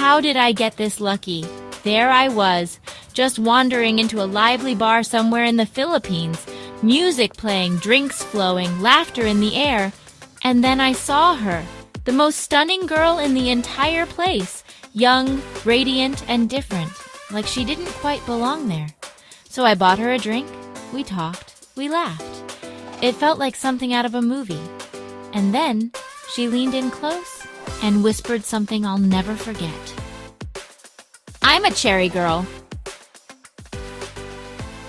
how did I get this lucky? There I was, just wandering into a lively bar somewhere in the Philippines, music playing, drinks flowing, laughter in the air, and then I saw her, the most stunning girl in the entire place, young, radiant, and different, like she didn't quite belong there. So I bought her a drink, we talked, we laughed. It felt like something out of a movie. And then she leaned in close and whispered something I'll never forget. I'm a cherry girl.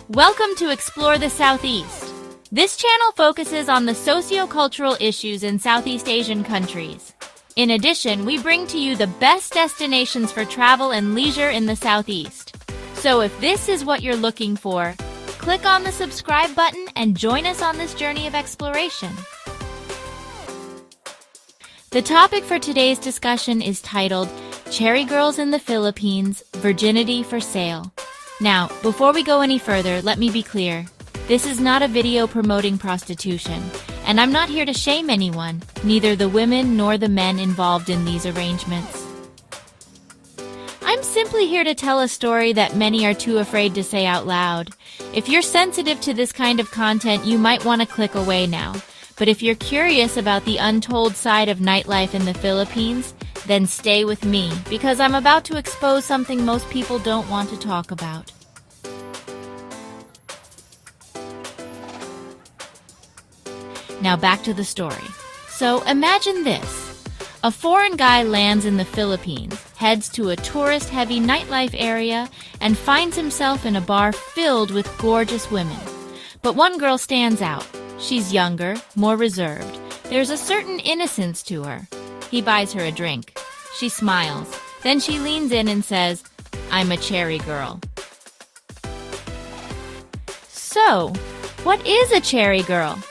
Welcome to Explore the Southeast. This channel focuses on the socio-cultural issues in Southeast Asian countries. In addition, we bring to you the best destinations for travel and leisure in the Southeast. So if this is what you're looking for, click on the subscribe button and join us on this journey of exploration. The topic for today's discussion is titled, Cherry Girls in the Philippines, Virginity for Sale. Now, before we go any further, let me be clear. This is not a video promoting prostitution, and I'm not here to shame anyone, neither the women nor the men involved in these arrangements. I'm simply here to tell a story that many are too afraid to say out loud. If you're sensitive to this kind of content, you might want to click away now. But if you're curious about the untold side of nightlife in the Philippines, then stay with me, because I'm about to expose something most people don't want to talk about. Now back to the story. So imagine this. A foreign guy lands in the Philippines, heads to a tourist-heavy nightlife area, and finds himself in a bar filled with gorgeous women. But one girl stands out. She's younger, more reserved. There's a certain innocence to her. He buys her a drink. She smiles. Then she leans in and says, I'm a cherry girl. So, what is a cherry girl?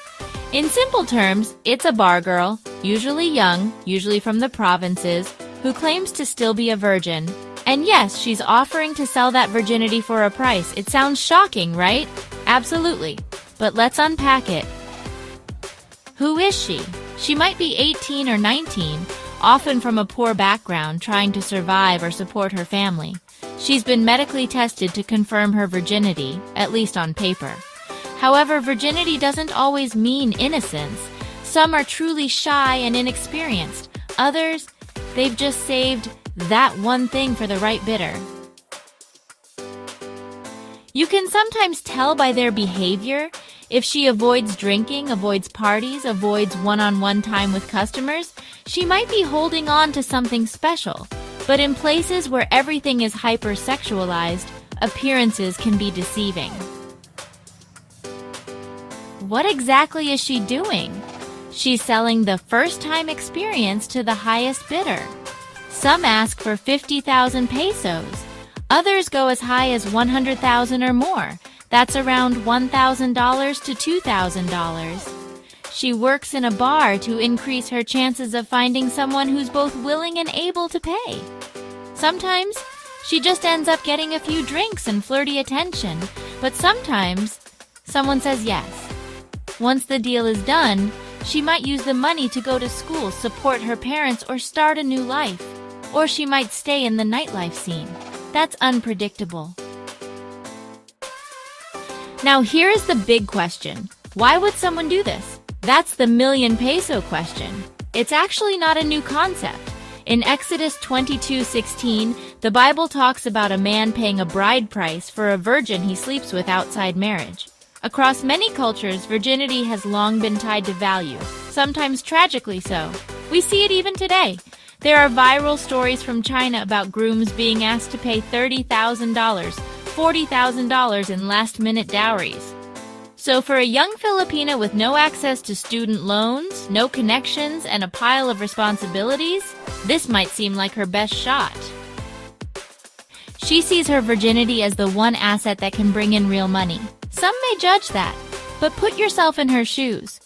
In simple terms, it's a bar girl, usually young, usually from the provinces, who claims to still be a virgin. And yes, she's offering to sell that virginity for a price. It sounds shocking, right? Absolutely. But let's unpack it. Who is she? She might be 18 or 19, often from a poor background, trying to survive or support her family. She's been medically tested to confirm her virginity, at least on paper. However, virginity doesn't always mean innocence. Some are truly shy and inexperienced. Others, they've just saved that one thing for the right bidder. You can sometimes tell by their behavior. If she avoids drinking, avoids parties, avoids one-on-one time with customers, she might be holding on to something special. But in places where everything is hyper-sexualized, appearances can be deceiving. What exactly is she doing? She's selling the first-time experience to the highest bidder. Some ask for 50,000 pesos. Others go as high as 100,000 or more. That's around $1,000 to $2,000. She works in a bar to increase her chances of finding someone who's both willing and able to pay. Sometimes, she just ends up getting a few drinks and flirty attention, but sometimes, someone says yes. Once the deal is done, she might use the money to go to school, support her parents, or start a new life. Or she might stay in the nightlife scene. That's unpredictable. Now here is the big question. Why would someone do this? That's the million peso question. It's actually not a new concept. In Exodus 22:16, the Bible talks about a man paying a bride price for a virgin he sleeps with outside marriage. Across many cultures, virginity has long been tied to value, sometimes tragically so. We see it even today. There are viral stories from China about grooms being asked to pay $30,000, $40,000 in last-minute dowries. So for a young Filipina with no access to student loans, no connections, and a pile of responsibilities, this might seem like her best shot. She sees her virginity as the one asset that can bring in real money. Some may judge that, but put yourself in her shoes.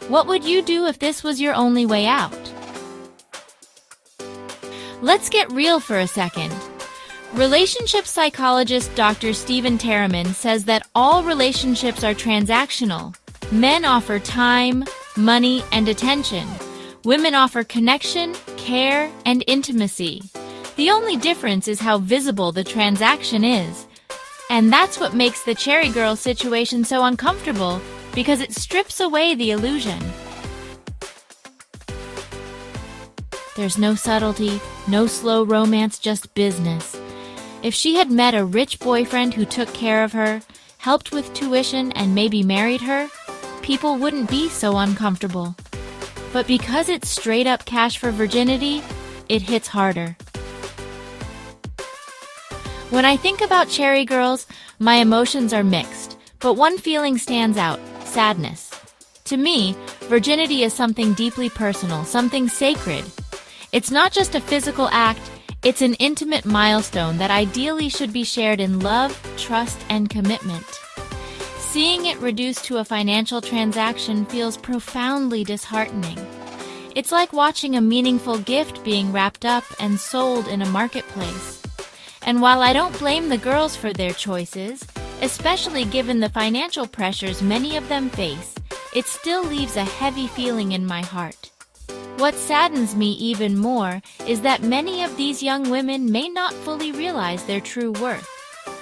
What would you do if this was your only way out? Let's get real for a second. Relationship psychologist Dr. Stephen Terriman says that all relationships are transactional. Men offer time, money, and attention. Women offer connection, care, and intimacy. The only difference is how visible the transaction is. And that's what makes the cherry girl situation so uncomfortable, because it strips away the illusion. There's no subtlety, no slow romance, just business. If she had met a rich boyfriend who took care of her, helped with tuition, and maybe married her, people wouldn't be so uncomfortable. But because it's straight up cash for virginity, it hits harder. When I think about cherry girls, my emotions are mixed, but one feeling stands out: sadness. To me, virginity is something deeply personal, something sacred. It's not just a physical act, it's an intimate milestone that ideally should be shared in love, trust, and commitment. Seeing it reduced to a financial transaction feels profoundly disheartening. It's like watching a meaningful gift being wrapped up and sold in a marketplace. And while I don't blame the girls for their choices, especially given the financial pressures many of them face, it still leaves a heavy feeling in my heart. What saddens me even more is that many of these young women may not fully realize their true worth.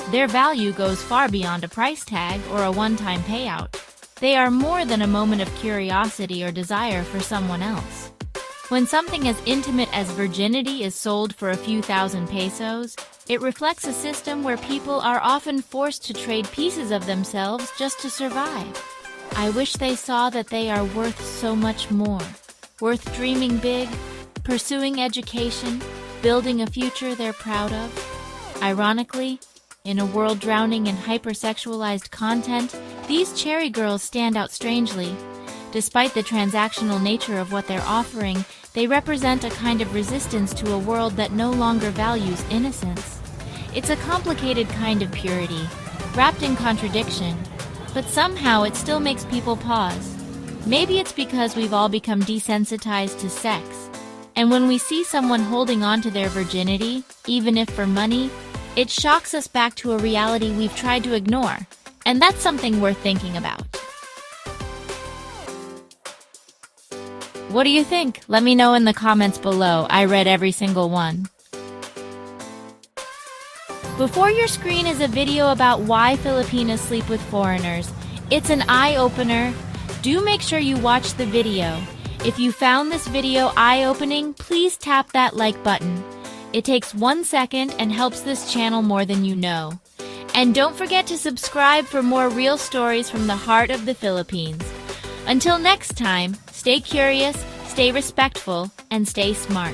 Their value goes far beyond a price tag or a one-time payout. They are more than a moment of curiosity or desire for someone else. When something as intimate as virginity is sold for a few thousand pesos, it reflects a system where people are often forced to trade pieces of themselves just to survive. I wish they saw that they are worth so much more. Worth dreaming big, pursuing education, building a future they're proud of. Ironically, in a world drowning in hyper-sexualized content, these cherry girls stand out strangely. Despite the transactional nature of what they're offering, they represent a kind of resistance to a world that no longer values innocence. It's a complicated kind of purity, wrapped in contradiction, but somehow it still makes people pause. Maybe it's because we've all become desensitized to sex, and when we see someone holding on to their virginity, even if for money, it shocks us back to a reality we've tried to ignore, and that's something worth thinking about. What do you think? Let me know in the comments below. I read every single one. Before your screen is a video about why Filipinos sleep with foreigners. It's an eye-opener. Do make sure you watch the video. If you found this video eye-opening, please tap that like button. It takes 1 second and helps this channel more than you know. And don't forget to subscribe for more real stories from the heart of the Philippines. Until next time, stay curious, stay respectful, and stay smart.